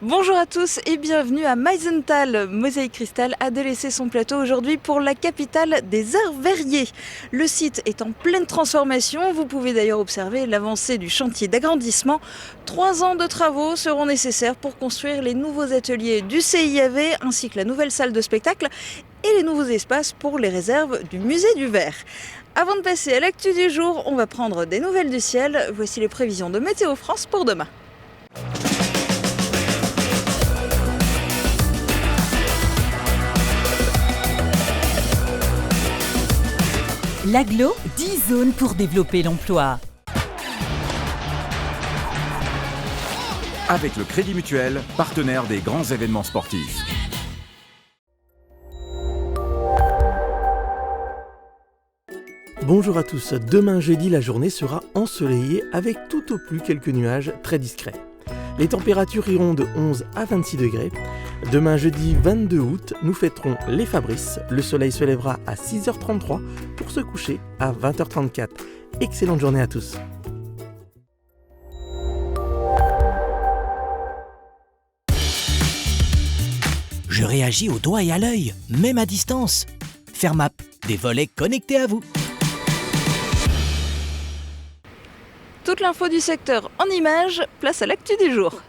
Bonjour à tous et bienvenue à Meisenthal. Mosaïque Cristal a délaissé son plateau aujourd'hui pour la capitale des arts verriers. Le site est en pleine transformation. Vous pouvez d'ailleurs observer l'avancée du chantier d'agrandissement. 3 ans de travaux seront nécessaires pour construire les nouveaux ateliers du CIAV ainsi que la nouvelle salle de spectacle et les nouveaux espaces pour les réserves du musée du Verre. Avant de passer à l'actu du jour, on va prendre des nouvelles du ciel. Voici les prévisions de Météo France pour demain. L'Agglo, 10 zones pour développer l'emploi. Avec le Crédit Mutuel, partenaire des grands événements sportifs. Bonjour à tous, demain jeudi la journée sera ensoleillée avec tout au plus quelques nuages très discrets. Les températures iront de 11 à 26 degrés. Demain jeudi 22 août, nous fêterons les Fabrices. Le soleil se lèvera à 6h33 pour se coucher à 20h34. Excellente journée à tous. Je réagis au doigt et à l'œil, même à distance. Fermap, des volets connectés à vous. Toute l'info du secteur en images, place à l'actu du jour.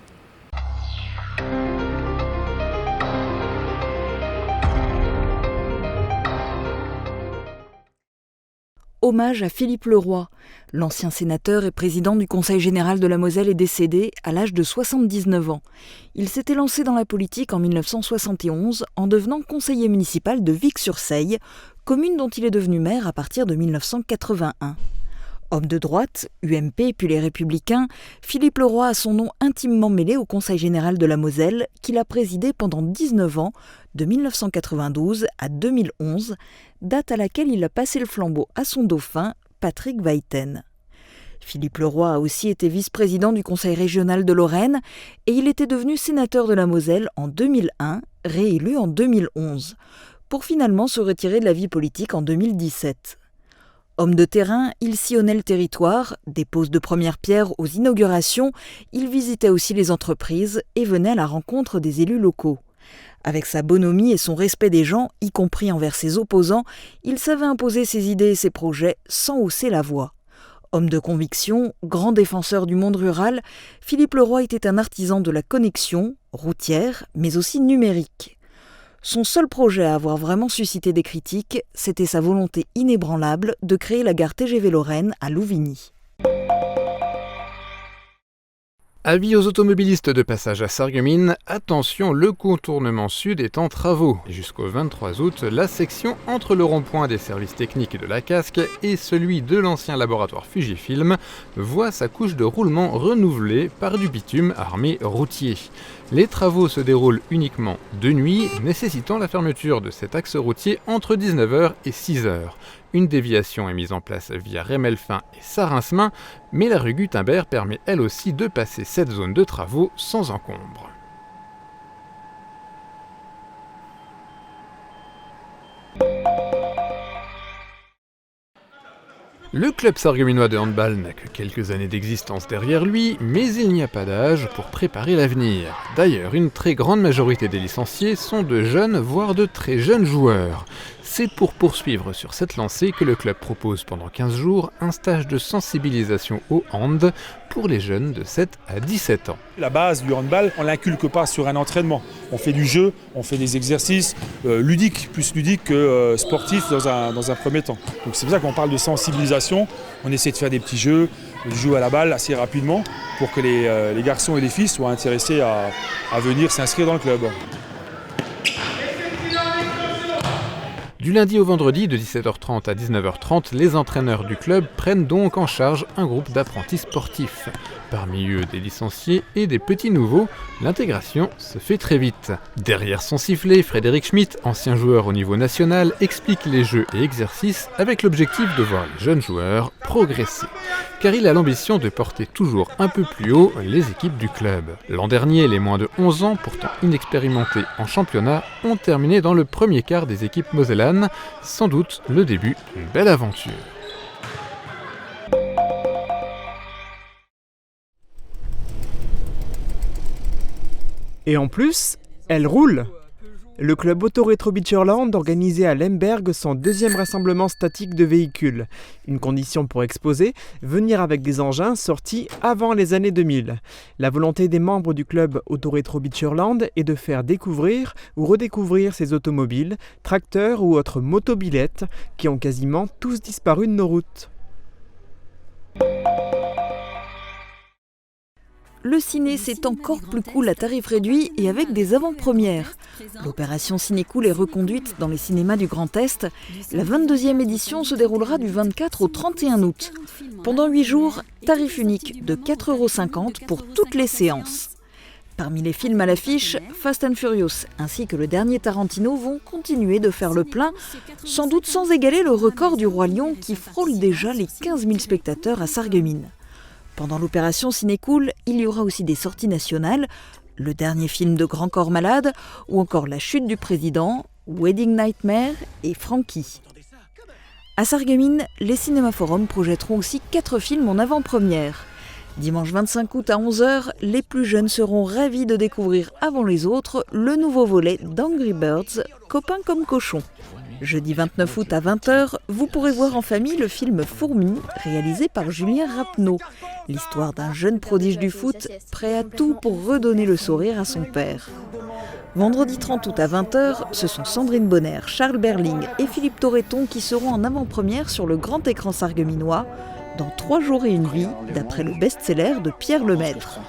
Hommage à Philippe Leroy. L'ancien sénateur et président du Conseil général de la Moselle est décédé à l'âge de 79 ans. Il s'était lancé dans la politique en 1971 en devenant conseiller municipal de Vic-sur-Seille, commune dont il est devenu maire à partir de 1981. Homme de droite, UMP puis les Républicains, Philippe Leroy a son nom intimement mêlé au Conseil général de la Moselle, qu'il a présidé pendant 19 ans, de 1992 à 2011, date à laquelle il a passé le flambeau à son dauphin, Patrick Weiten. Philippe Leroy a aussi été vice-président du Conseil régional de Lorraine et il était devenu sénateur de la Moselle en 2001, réélu en 2011, pour finalement se retirer de la vie politique en 2017. Homme de terrain, il sillonnait le territoire, des poses de première pierre aux inaugurations, il visitait aussi les entreprises et venait à la rencontre des élus locaux. Avec sa bonhomie et son respect des gens, y compris envers ses opposants, il savait imposer ses idées et ses projets sans hausser la voix. Homme de conviction, grand défenseur du monde rural, Philippe Leroy était un artisan de la connexion, routière, mais aussi numérique. Son seul projet à avoir vraiment suscité des critiques, c'était sa volonté inébranlable de créer la gare TGV Lorraine à Louvigny. Avis aux automobilistes de passage à Sarreguemines, attention, le contournement sud est en travaux. Jusqu'au 23 août, la section entre le rond-point des services techniques de la Casque et celui de l'ancien laboratoire Fujifilm voit sa couche de roulement renouvelée par du bitume armé routier. Les travaux se déroulent uniquement de nuit, nécessitant la fermeture de cet axe routier entre 19h et 6h. Une déviation est mise en place via Rémelfin et Sarinsmin, mais la rue Gutenberg permet elle aussi de passer cette zone de travaux sans encombre. Le club sarregueminois de handball n'a que quelques années d'existence derrière lui, mais il n'y a pas d'âge pour préparer l'avenir. D'ailleurs, une très grande majorité des licenciés sont de jeunes, voire de très jeunes joueurs. C'est pour poursuivre sur cette lancée que le club propose pendant 15 jours un stage de sensibilisation au hand pour les jeunes de 7 à 17 ans. La base du handball, on ne l'inculque pas sur un entraînement. On fait du jeu, on fait des exercices ludiques, plus ludiques que sportifs dans un premier temps. Donc c'est pour ça qu'on parle de sensibilisation. On essaie de faire des petits jeux, du jeu à la balle assez rapidement pour que les garçons et les filles soient intéressés à venir s'inscrire dans le club. Du lundi au vendredi, de 17h30 à 19h30, les entraîneurs du club prennent donc en charge un groupe d'apprentis sportifs. Parmi eux, des licenciés et des petits nouveaux, l'intégration se fait très vite. Derrière son sifflet, Frédéric Schmitt, ancien joueur au niveau national, explique les jeux et exercices avec l'objectif de voir les jeunes joueurs progresser. Car il a l'ambition de porter toujours un peu plus haut les équipes du club. L'an dernier, les moins de 11 ans, pourtant inexpérimentés en championnat, ont terminé dans le premier quart des équipes mosellanes, sans doute le début d'une belle aventure. Et en plus, elle roule. Le club Auto-Rétro Beacherland organisait à Lemberg son 2e rassemblement statique de véhicules. Une condition pour exposer, venir avec des engins sortis avant les années 2000. La volonté des membres du club Auto-Rétro Beacherland est de faire découvrir ou redécouvrir ces automobiles, tracteurs ou autres motobilettes qui ont quasiment tous disparu de nos routes. Le ciné, c'est encore plus cool à tarif réduit et avec des avant-premières. L'opération Ciné-Cool est reconduite dans les cinémas du Grand Est. La 22e édition se déroulera du 24 au 31 août. Pendant 8 jours, tarif unique de 4,50 € pour toutes les séances. Parmi les films à l'affiche, Fast and Furious ainsi que le dernier Tarantino vont continuer de faire le plein, sans doute sans égaler le record du Roi Lion qui frôle déjà les 15 000 spectateurs à Sarreguemines. Pendant l'opération Ciné-Cool, il y aura aussi des sorties nationales, le dernier film de Grand Corps Malade ou encore La chute du président, Wedding Nightmare et Frankie. À Sarreguemines, les Cinéma-Forums projetteront aussi 4 films en avant-première. Dimanche 25 août à 11h, les plus jeunes seront ravis de découvrir avant les autres le nouveau volet d'Angry Birds, Copains comme cochons. Jeudi 29 août à 20h, vous pourrez voir en famille le film Fourmis, réalisé par Julien Rapneau. L'histoire d'un jeune prodige du foot, prêt à tout pour redonner le sourire à son père. Vendredi 30 août à 20h, ce sont Sandrine Bonner, Charles Berling et Philippe Torreton qui seront en avant-première sur le grand écran sarregueminois dans 3 jours et une vie, d'après le best-seller de Pierre Lemaître.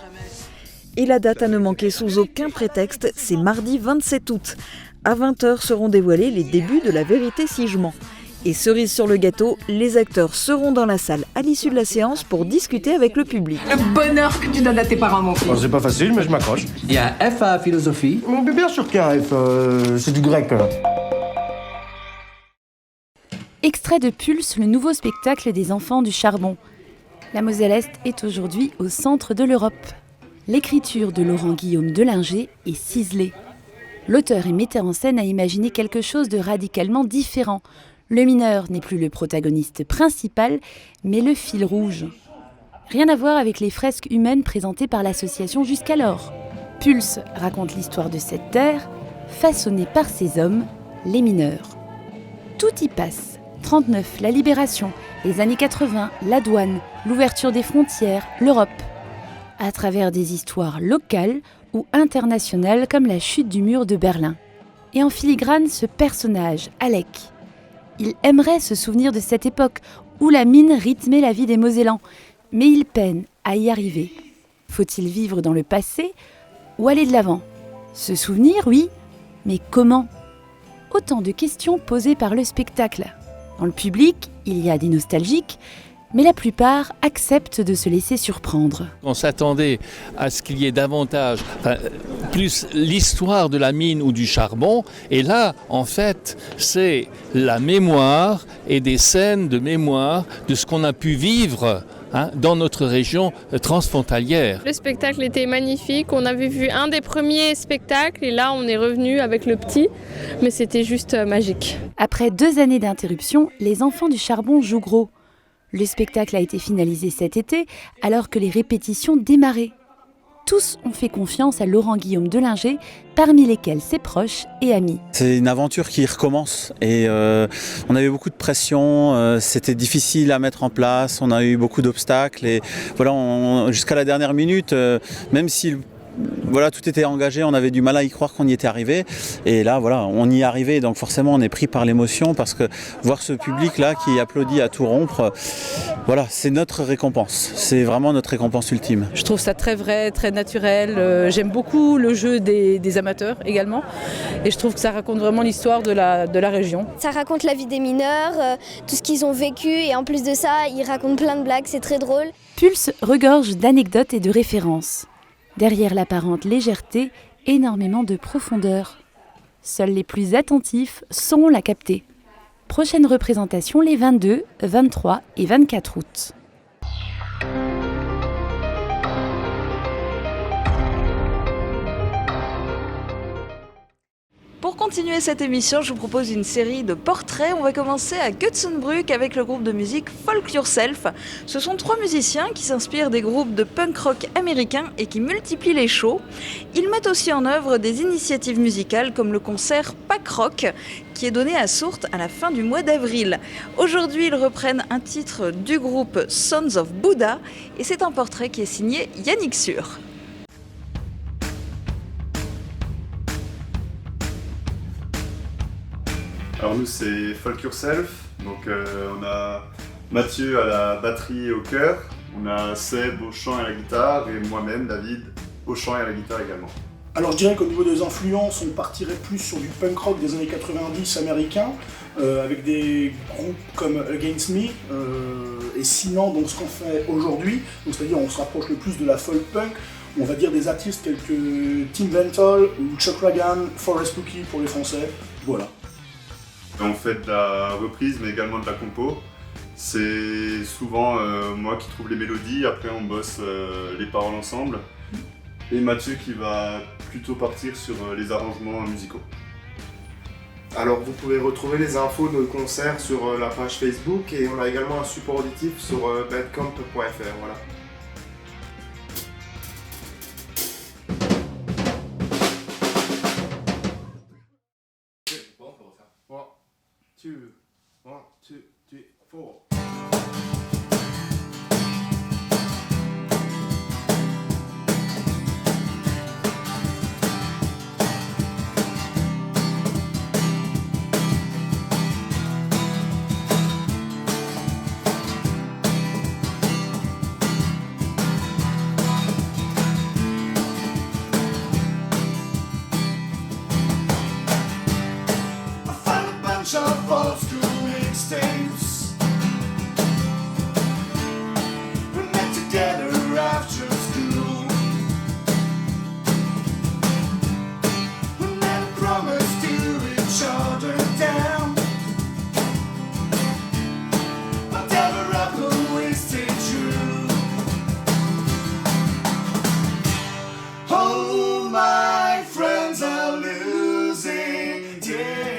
Et la date à ne manquer sous aucun prétexte, c'est mardi 27 août. À 20h seront dévoilés les débuts de La Vérité si je mens. Et cerise sur le gâteau, les acteurs seront dans la salle à l'issue de la séance pour discuter avec le public. Le bonheur que tu donnes à tes parents, mon fils. C'est pas facile, mais je m'accroche. Il y a un F à philosophie. Bien sûr qu'il y a un F, c'est du grec. Extrait de Pulse, le nouveau spectacle des enfants du charbon. La Moselle-Est est aujourd'hui au centre de l'Europe. L'écriture de Laurent-Guillaume Delinger est ciselée. L'auteur et metteur en scène a imaginé quelque chose de radicalement différent. Le mineur n'est plus le protagoniste principal, mais le fil rouge. Rien à voir avec les fresques humaines présentées par l'association jusqu'alors. Pulse raconte l'histoire de cette terre, façonnée par ces hommes, les mineurs. Tout y passe. 39, la libération, les années 80, la douane, l'ouverture des frontières, l'Europe. À travers des histoires locales ou internationales comme la chute du mur de Berlin. Et en filigrane, ce personnage, Alec. Il aimerait se souvenir de cette époque où la mine rythmait la vie des Mosellans, mais il peine à y arriver. Faut-il vivre dans le passé ou aller de l'avant ? Se souvenir, oui, mais comment ? Autant de questions posées par le spectacle. Dans le public, il y a des nostalgiques, mais la plupart acceptent de se laisser surprendre. On s'attendait à ce qu'il y ait davantage, plus l'histoire de la mine ou du charbon, et là, en fait, c'est la mémoire et des scènes de mémoire de ce qu'on a pu vivre dans notre région transfrontalière. Le spectacle était magnifique, on avait vu un des premiers spectacles et là on est revenu avec le petit, mais c'était juste magique. Après 2 années d'interruption, les enfants du charbon jouent gros. Le spectacle a été finalisé cet été alors que les répétitions démarraient. Tous ont fait confiance à Laurent-Guillaume Delinger, parmi lesquels ses proches et amis. C'est une aventure qui recommence et on avait beaucoup de pression, c'était difficile à mettre en place, on a eu beaucoup d'obstacles et voilà, jusqu'à la dernière minute, même si tout était engagé, on avait du mal à y croire qu'on y était arrivé et là voilà, on y est arrivé, donc forcément on est pris par l'émotion parce que voir ce public là qui applaudit à tout rompre, voilà, c'est notre récompense, c'est vraiment notre récompense ultime. Je trouve ça très vrai, très naturel, j'aime beaucoup le jeu des amateurs également et je trouve que ça raconte vraiment l'histoire de la région. Ça raconte la vie des mineurs, tout ce qu'ils ont vécu et en plus de ça, ils racontent plein de blagues, c'est très drôle. Pulse regorge d'anecdotes et de références. Derrière l'apparente légèreté, énormément de profondeur. Seuls les plus attentifs sauront la capter. Prochaine représentation les 22, 23 et 24 août. Pour Pour continuer cette émission, je vous propose une série de portraits. On va commencer à Götzenbrück avec le groupe de musique Folk Yourself. Ce sont 3 musiciens qui s'inspirent des groupes de punk rock américains et qui multiplient les shows. Ils mettent aussi en œuvre des initiatives musicales comme le concert Pack Rock qui est donné à Sourtes à la fin du mois d'avril. Aujourd'hui, ils reprennent un titre du groupe Sons of Buddha et c'est un portrait qui est signé Yannick Sûr. Alors nous c'est Folk Yourself, donc on a Mathieu à la batterie et au chœur, on a Seb au chant et à la guitare et moi-même David au chant et à la guitare également. Alors je dirais qu'au niveau des influences, on partirait plus sur du punk rock des années 90 américain, avec des groupes comme Against Me, et sinon donc ce qu'on fait aujourd'hui, c'est-à-dire on se rapproche le plus de la folk punk, on va dire des artistes tels que Tim Vental ou Chuck Ragan, Forest Cookie pour les Français, voilà. On fait de la reprise mais également de la compo. C'est souvent moi qui trouve les mélodies, après on bosse les paroles ensemble. Et Mathieu qui va plutôt partir sur les arrangements musicaux. Alors vous pouvez retrouver les infos de nos concerts sur la page Facebook et on a également un support auditif sur bandcamp.fr. Voilà. One, two, three, four. Of old school mixtapes. We met together after school. We never promised to each other down. But ever I've always stayed true. Oh, my friends are losing days.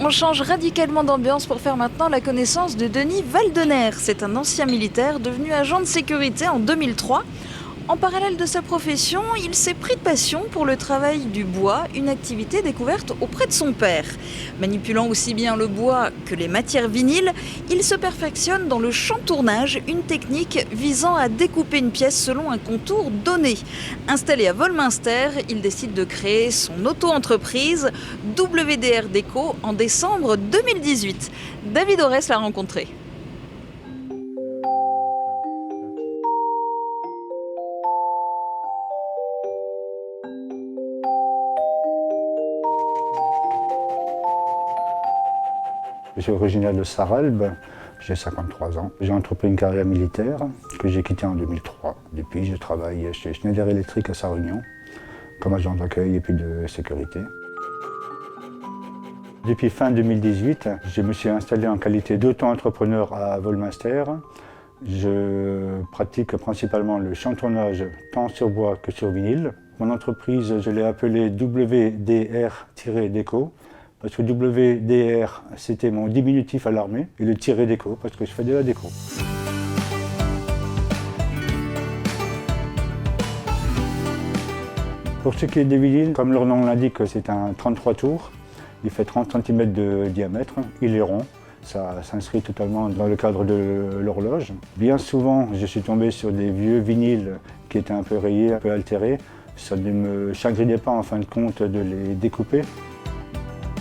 On change radicalement d'ambiance pour faire maintenant la connaissance de Denis Valdener. C'est un ancien militaire devenu agent de sécurité en 2003. En parallèle de sa profession, il s'est pris de passion pour le travail du bois, une activité découverte auprès de son père. Manipulant aussi bien le bois que les matières vinyles, il se perfectionne dans le chantournage, une technique visant à découper une pièce selon un contour donné. Installé à Wolminster, il décide de créer son auto-entreprise WDR Déco en décembre 2018. David Orès l'a rencontré. Je suis originaire de Sarralbe, j'ai 53 ans. J'ai entrepris une carrière militaire que j'ai quittée en 2003. Depuis, je travaille chez Schneider Electric à Sarre-Union, comme agent d'accueil et puis de sécurité. Depuis fin 2018, je me suis installé en qualité d'auto-entrepreneur à Wolminster. Je pratique principalement le chantournage tant sur bois que sur vinyle. Mon entreprise, je l'ai appelée WDR-Déco. Parce que WDR, c'était mon diminutif à l'armée, et le tiré déco, parce que je fais de la déco. Pour ce qui est des vinyles, comme leur nom l'indique, c'est un 33 tours. Il fait 30 cm de diamètre, il est rond. Ça s'inscrit totalement dans le cadre de l'horloge. Bien souvent, je suis tombé sur des vieux vinyles qui étaient un peu rayés, un peu altérés. Ça ne me chagrinait pas en fin de compte de les découper.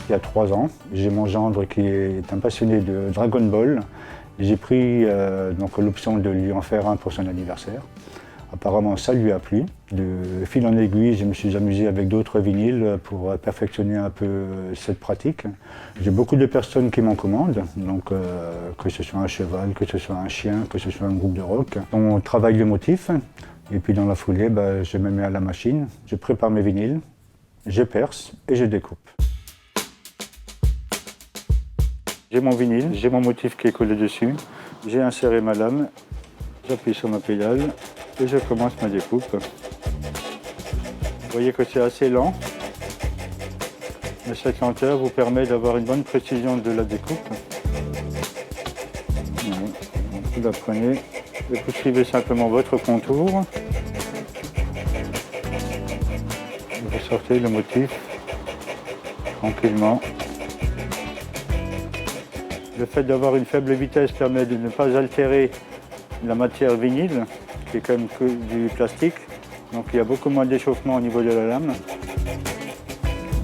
Il y a 3 ans, j'ai mon gendre qui est un passionné de Dragon Ball. J'ai pris l'option de lui en faire un pour son anniversaire. Apparemment, ça lui a plu. De fil en aiguille, je me suis amusé avec d'autres vinyles pour perfectionner un peu cette pratique. J'ai beaucoup de personnes qui m'en commandent, donc que ce soit un cheval, que ce soit un chien, que ce soit un groupe de rock. On travaille le motif, et puis dans la foulée, je me mets à la machine, je prépare mes vinyles, je perce et je découpe. J'ai mon vinyle, j'ai mon motif qui est collé dessus, j'ai inséré ma lame, j'appuie sur ma pédale et je commence ma découpe. Vous voyez que c'est assez lent, mais cette lenteur vous permet d'avoir une bonne précision de la découpe. Donc vous la prenez et vous suivez simplement votre contour. Vous sortez le motif tranquillement. Le fait d'avoir une faible vitesse permet de ne pas altérer la matière vinyle, qui est quand même que du plastique. Donc il y a beaucoup moins d'échauffement au niveau de la lame.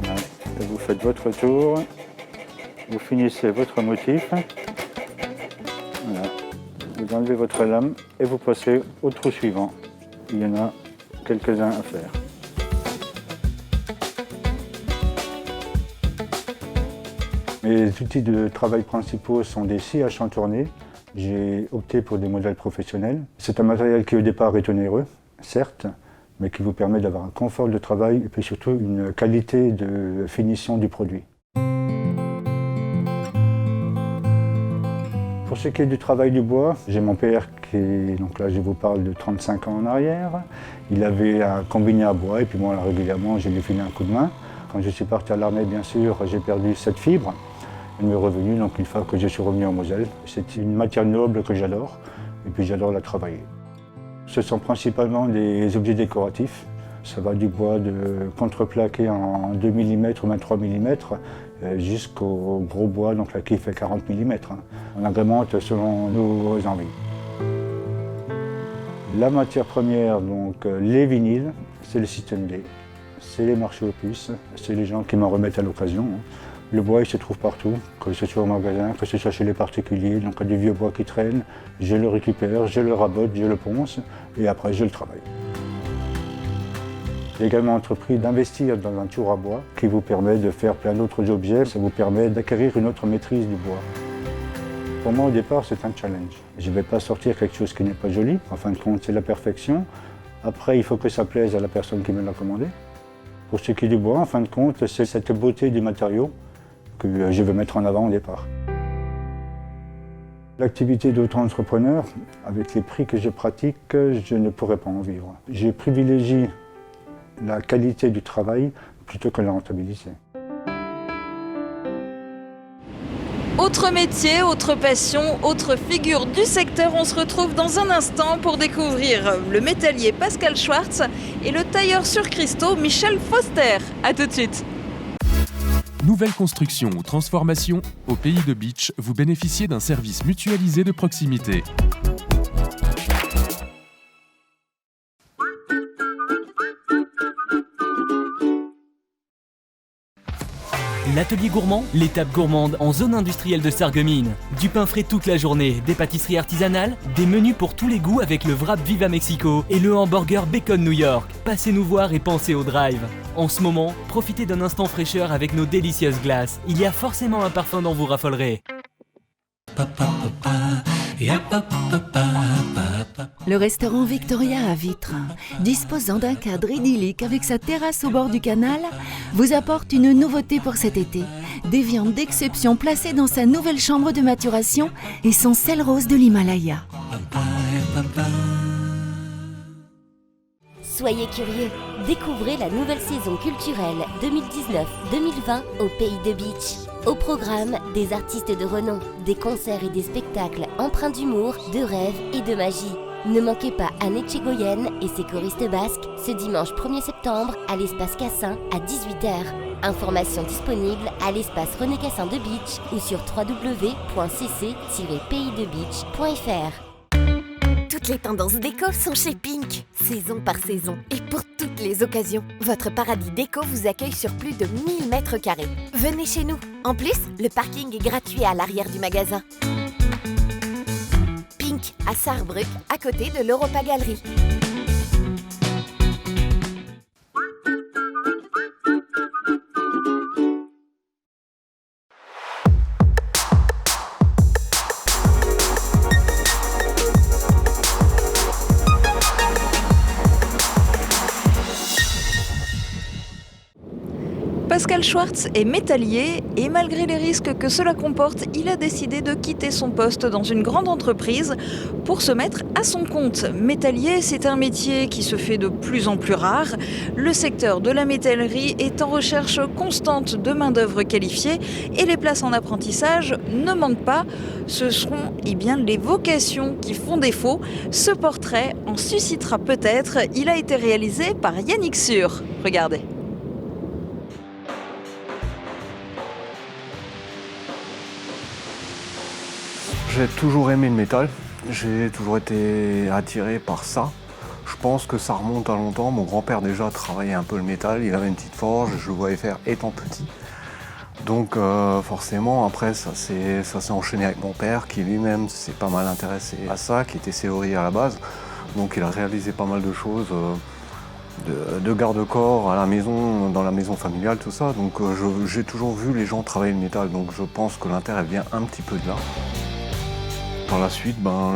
Voilà. Et vous faites votre tour, vous finissez votre motif. Voilà. Vous enlevez votre lame et vous passez au trou suivant. Il y en a quelques-uns à faire. Mes outils de travail principaux sont des scies à chantourner. J'ai opté pour des modèles professionnels. C'est un matériel qui au départ est onéreux, certes, mais qui vous permet d'avoir un confort de travail et puis surtout une qualité de finition du produit. Pour ce qui est du travail du bois, j'ai mon père qui est, donc là je vous parle de 35 ans en arrière. Il avait un combiné à bois et puis moi régulièrement je lui filais un coup de main. Quand je suis parti à l'armée, bien sûr, j'ai perdu cette fibre. Elle m'est revenue, donc une fois que je suis revenu en Moselle, c'est une matière noble que j'adore, et puis j'adore la travailler. Ce sont principalement des objets décoratifs. Ça va du bois de contreplaqué en 2 mm ou 23 mm jusqu'au gros bois, donc là qui fait 40 mm. On agrémente selon nos envies. La matière première, donc les vinyles, c'est le système D. C'est les marchés aux puces, c'est les gens qui m'en remettent à l'occasion. Le bois, il se trouve partout, que ce soit au magasin, que ce soit chez les particuliers. Donc, il y a du vieux bois qui traîne, je le récupère, je le rabote, je le ponce et après, je le travaille. J'ai également entrepris d'investir dans un tour à bois qui vous permet de faire plein d'autres objets. Ça vous permet d'acquérir une autre maîtrise du bois. Pour moi, au départ, c'est un challenge. Je ne vais pas sortir quelque chose qui n'est pas joli. En fin de compte, c'est la perfection. Après, il faut que ça plaise à la personne qui me l'a commandé. Pour ce qui est du bois, en fin de compte, c'est cette beauté du matériau que je veux mettre en avant au départ. L'activité d'auto-entrepreneur, avec les prix que je pratique, je ne pourrais pas en vivre. Je privilégie la qualité du travail plutôt que la rentabilité. Autre métier, autre passion, autre figure du secteur, on se retrouve dans un instant pour découvrir le métallier Pascal Schwartz et le tailleur sur cristaux Michel Foster. A tout de suite. Nouvelle construction ou transformation, au Pays de Beach, vous bénéficiez d'un service mutualisé de proximité. L'atelier gourmand, l'étape gourmande en zone industrielle de Sarreguemines. Du pain frais toute la journée, des pâtisseries artisanales, des menus pour tous les goûts avec le wrap Viva Mexico et le hamburger Bacon New York. Passez nous voir et pensez au drive. En ce moment, profitez d'un instant fraîcheur avec nos délicieuses glaces. Il y a forcément un parfum dont vous raffolerez. Le restaurant Victoria à Vitre, disposant d'un cadre idyllique avec sa terrasse au bord du canal, vous apporte une nouveauté pour cet été. Des viandes d'exception placées dans sa nouvelle chambre de maturation et son sel rose de l'Himalaya. Soyez curieux, découvrez la nouvelle saison culturelle 2019-2020 au Pays de Beach. Au programme, des artistes de renom, des concerts et des spectacles empreints d'humour, de rêve et de magie. Ne manquez pas Anne Etchegoyen et ses choristes basques ce dimanche 1er septembre à l'espace Cassin à 18h. Informations disponibles à l'espace René Cassin de Beach ou sur www.cc-paysdebeach.fr. Toutes les tendances déco sont chez Pink, saison par saison et pour toutes les occasions. Votre paradis déco vous accueille sur plus de 1000 mètres carrés. Venez chez nous. En plus, le parking est gratuit à l'arrière du magasin. Pink à Sarrebruck, à côté de l'Europa Gallery. Pascal Schwartz est métallier et malgré les risques que cela comporte, il a décidé de quitter son poste dans une grande entreprise pour se mettre à son compte. Métallier, c'est un métier qui se fait de plus en plus rare. Le secteur de la métallerie est en recherche constante de main-d'œuvre qualifiée et les places en apprentissage ne manquent pas. Ce seront les vocations qui font défaut. Ce portrait en suscitera peut-être. Il a été réalisé par Yannick Sur. Regardez. J'ai toujours aimé le métal, j'ai toujours été attiré par ça. Je pense que ça remonte à longtemps. Mon grand-père déjà travaillait un peu le métal, il avait une petite forge, je le voyais faire étant petit. Donc forcément après ça s'est enchaîné avec mon père qui lui-même s'est pas mal intéressé à ça, qui était serrurier à la base. Donc il a réalisé pas mal de choses, de garde-corps à la maison, dans la maison familiale, tout ça. Donc j'ai toujours vu les gens travailler le métal, donc je pense que l'intérêt vient un petit peu de là. Par la suite,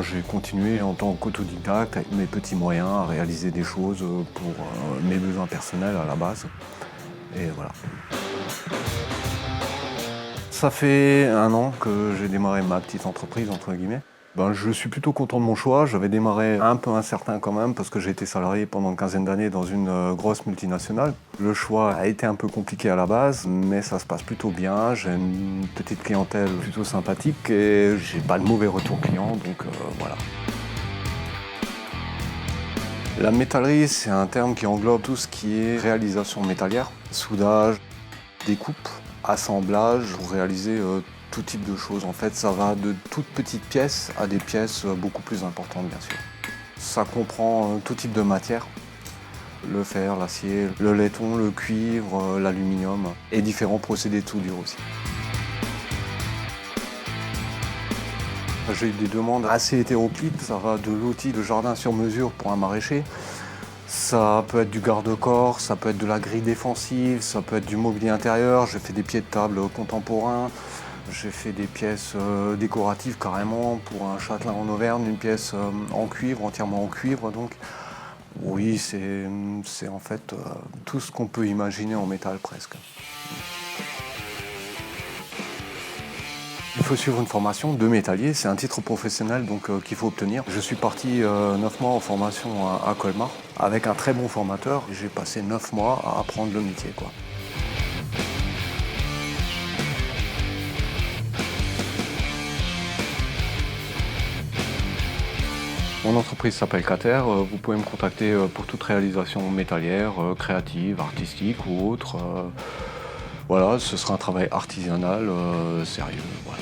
j'ai continué en tant qu'autodidacte avec mes petits moyens à réaliser des choses pour mes besoins personnels à la base. Et voilà. Ça fait 1 an que j'ai démarré ma petite entreprise, entre guillemets. Je suis plutôt content de mon choix. J'avais démarré un peu incertain quand même parce que j'ai été salarié pendant une quinzaine d'années dans une grosse multinationale. Le choix a été un peu compliqué à la base, mais ça se passe plutôt bien. J'ai une petite clientèle plutôt sympathique et j'ai pas de mauvais retours clients, donc voilà. La métallerie, c'est un terme qui englobe tout ce qui est réalisation métallière, soudage, découpe, assemblage pour réaliser tout type de choses. En fait, ça va de toutes petites pièces à des pièces beaucoup plus importantes, bien sûr. Ça comprend tout type de matière, le fer, l'acier, le laiton, le cuivre, l'aluminium et différents procédés de soudure aussi. J'ai eu des demandes assez hétéroclites, ça va de l'outil de jardin sur mesure pour un maraîcher. Ça peut être du garde-corps, ça peut être de la grille défensive, ça peut être du mobilier intérieur. J'ai fait des pieds de table contemporains. J'ai fait des pièces décoratives carrément pour un châtelain en Auvergne, une pièce en cuivre, entièrement en cuivre. Donc oui, c'est en fait tout ce qu'on peut imaginer en métal presque. Il faut suivre une formation de métallier, c'est un titre professionnel donc qu'il faut obtenir. Je suis parti 9 mois en formation à Colmar avec un très bon formateur. J'ai passé 9 mois à apprendre le métier, quoi. Mon entreprise s'appelle Cater. Vous pouvez me contacter pour toute réalisation métallière, créative, artistique ou autre. Voilà, ce sera un travail artisanal, sérieux. Voilà.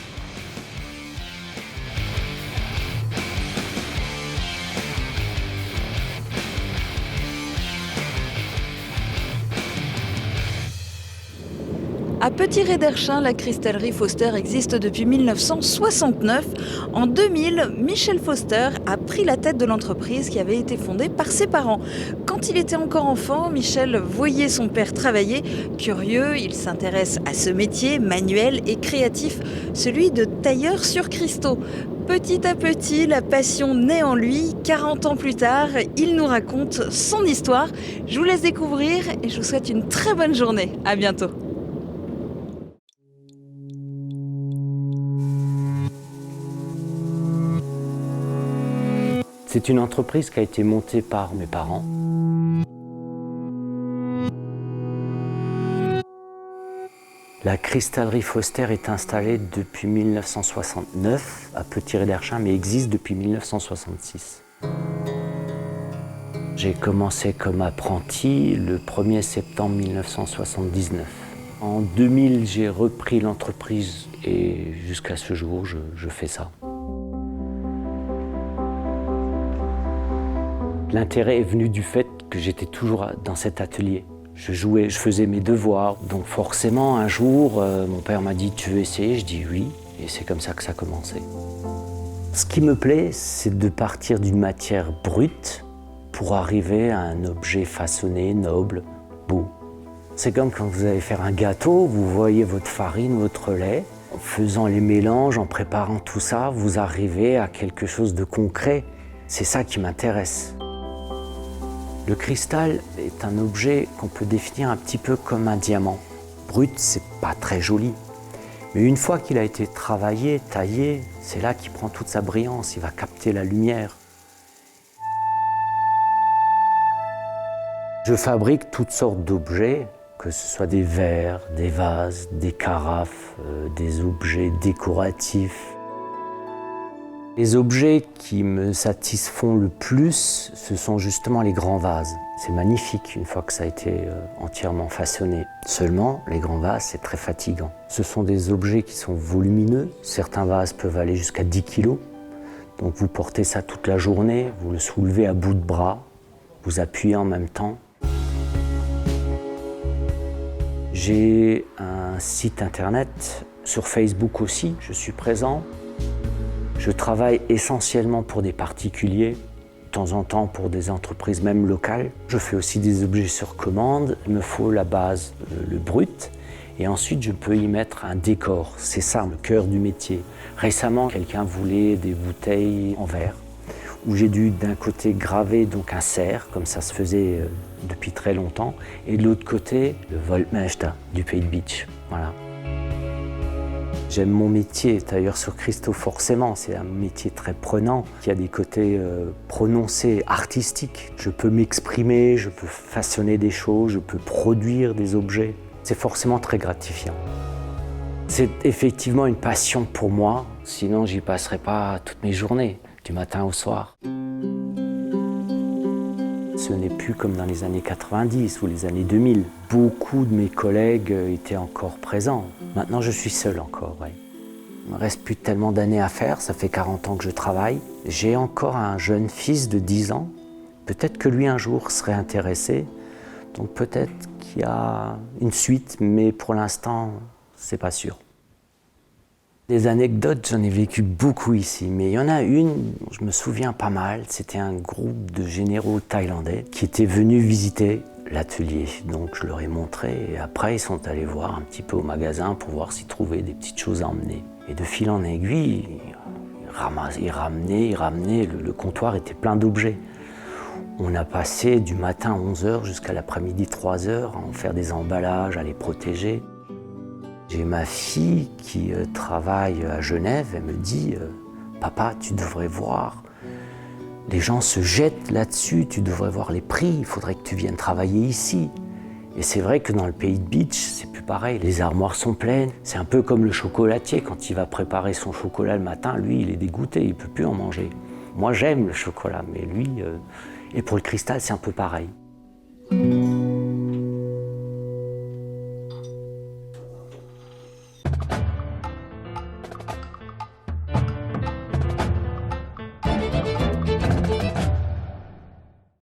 À Petit-Réderchin, la cristallerie Foster existe depuis 1969. En 2000, Michel Foster a pris la tête de l'entreprise qui avait été fondée par ses parents. Quand il était encore enfant, Michel voyait son père travailler. Curieux, il s'intéresse à ce métier manuel et créatif, celui de tailleur sur cristaux. Petit à petit, la passion naît en lui. 40 ans plus tard, il nous raconte son histoire. Je vous laisse découvrir et je vous souhaite une très bonne journée. À bientôt. C'est une entreprise qui a été montée par mes parents. La cristallerie Foster est installée depuis 1969 à Petit-Réderchin, mais existe depuis 1966. J'ai commencé comme apprenti le 1er septembre 1979. En 2000, j'ai repris l'entreprise et jusqu'à ce jour, je fais ça. L'intérêt est venu du fait que j'étais toujours dans cet atelier. Je jouais, je faisais mes devoirs, donc forcément un jour, mon père m'a dit « Tu veux essayer ?» Je dis « Oui » et c'est comme ça que ça a commencé. Ce qui me plaît, c'est de partir d'une matière brute pour arriver à un objet façonné, noble, beau. C'est comme quand vous allez faire un gâteau, vous voyez votre farine, votre lait. En faisant les mélanges, en préparant tout ça, vous arrivez à quelque chose de concret. C'est ça qui m'intéresse. Le cristal est un objet qu'on peut définir un petit peu comme un diamant. Brut, c'est pas très joli. Mais une fois qu'il a été travaillé, taillé, c'est là qu'il prend toute sa brillance, il va capter la lumière. Je fabrique toutes sortes d'objets, que ce soit des verres, des vases, des carafes, des objets décoratifs. Les objets qui me satisfont le plus, ce sont justement les grands vases. C'est magnifique une fois que ça a été entièrement façonné. Seulement, les grands vases, c'est très fatigant. Ce sont des objets qui sont volumineux. Certains vases peuvent aller jusqu'à 10 kg. Donc vous portez ça toute la journée, vous le soulevez à bout de bras, vous appuyez en même temps. J'ai un site internet, sur Facebook aussi, je suis présent. Je travaille essentiellement pour des particuliers, de temps en temps pour des entreprises même locales. Je fais aussi des objets sur commande. Il me faut la base, le brut, et ensuite je peux y mettre un décor. C'est ça le cœur du métier. Récemment, quelqu'un voulait des bouteilles en verre, où j'ai dû d'un côté graver donc un cerf, comme ça se faisait depuis très longtemps, et de l'autre côté, le Voltmeister du Pays de Bitche. Voilà. J'aime mon métier, tailleur sur cristaux, forcément. C'est un métier très prenant, qui a des côtés prononcés, artistiques. Je peux m'exprimer, je peux façonner des choses, je peux produire des objets. C'est forcément très gratifiant. C'est effectivement une passion pour moi, sinon j'y passerai pas toutes mes journées, du matin au soir. Ce n'est plus comme dans les années 90 ou les années 2000. Beaucoup de mes collègues étaient encore présents. Maintenant, je suis seul encore. Ouais. Il ne me reste plus tellement d'années à faire. Ça fait 40 ans que je travaille. J'ai encore un jeune fils de 10 ans. Peut-être que lui, un jour, serait intéressé. Donc peut-être qu'il y a une suite, mais pour l'instant, c'est pas sûr. Des anecdotes, j'en ai vécu beaucoup ici, mais il y en a une, je me souviens pas mal, c'était un groupe de généraux thaïlandais qui étaient venus visiter l'atelier. Donc je leur ai montré et après ils sont allés voir un petit peu au magasin pour voir s'ils trouvaient des petites choses à emmener. Et de fil en aiguille, ils ramenaient, le comptoir était plein d'objets. On a passé du matin à 11h jusqu'à l'après-midi 3h à en faire des emballages, à les protéger. J'ai ma fille qui travaille à Genève, elle me dit « Papa, tu devrais voir, les gens se jettent là-dessus, tu devrais voir les prix, il faudrait que tu viennes travailler ici. » Et c'est vrai que dans le Pays de Bitche, c'est plus pareil, les armoires sont pleines. C'est un peu comme le chocolatier, quand il va préparer son chocolat le matin, lui, il est dégoûté, il ne peut plus en manger. Moi j'aime le chocolat, mais lui... Et pour le cristal, c'est un peu pareil.